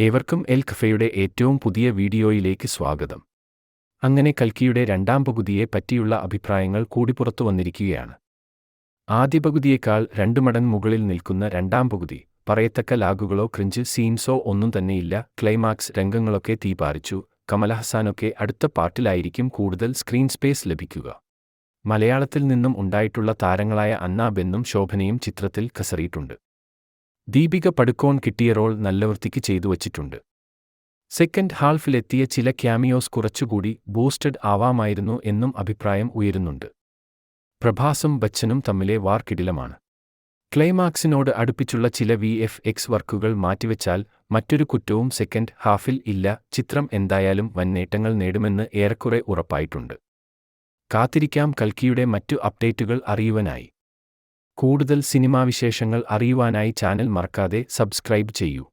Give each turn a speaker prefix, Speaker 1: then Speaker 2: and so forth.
Speaker 1: ഏവർക്കും എൽ കഫയുടെ ഏറ്റവും പുതിയ വീഡിയോയിലേക്ക് സ്വാഗതം. അങ്ങനെ കൽക്കിയുടെ രണ്ടാം പകുതിയെ പറ്റിയുള്ള അഭിപ്രായങ്ങൾ കൂടി പുറത്തു വന്നിരിക്കുകയാണ്. ആദ്യ പകുതിയേക്കാൾ 2 മടങ്ങ് മുകളിൽ നിൽക്കുന്ന രണ്ടാം പകുതി. പറയത്തക്ക ലാഗുകളോ ക്രിഞ്ച് സീൻസോ ഒന്നും തന്നെയില്ല. ക്ലൈമാക്സ് രംഗങ്ങളൊക്കെ തീപാറിച്ചു. കമലഹസാനൊക്കെ അടുത്ത പാർട്ടിലായിരിക്കും കൂടുതൽ സ്ക്രീൻ സ്പേസ് ലഭിക്കുക. മലയാളത്തിൽ നിന്നും ഉണ്ടായിട്ടുള്ള താരങ്ങളായ അന്ന ബെന്നും ശോഭനയും ചിത്രത്തിൽ കസറിയിട്ടുണ്ട്. ദീപിക പടുക്കോൺ കിട്ടിയ റോൾ നല്ല വൃത്തിക്ക് ചെയ്തു വച്ചിട്ടുണ്ട്. സെക്കൻഡ് ഹാൾഫിലെത്തിയ ചില ക്യാമിയോസ് കുറച്ചുകൂടി ബൂസ്റ്റഡ് ആവാമായിരുന്നു എന്നും അഭിപ്രായം ഉയരുന്നുണ്ട്. പ്രഭാസും ബച്ചനും തമ്മിലെ വാർ കിടിലമാണ്. ക്ലൈമാക്സിനോട് അടുപ്പിച്ചുള്ള ചില VFX വർക്കുകൾ മാറ്റിവെച്ചാൽ മറ്റൊരു കുറ്റവും സെക്കൻഡ് ഹാഫിൽ ഇല്ല. ചിത്രം എന്തായാലും വൻ നേട്ടങ്ങൾ നേടുമെന്ന് ഏറെക്കുറെ ഉറപ്പായിട്ടുണ്ട്. കാത്തിരിക്കാം കൽക്കിയുടെ മറ്റു അപ്ഡേറ്റുകൾ അറിയുവാനായി. കൂടുതൽ സിനിമാ വിശേഷങ്ങൾ അറിയുവാനായി ചാനൽ മറക്കാതെ സബ്സ്ക്രൈബ് ചെയ്യൂ.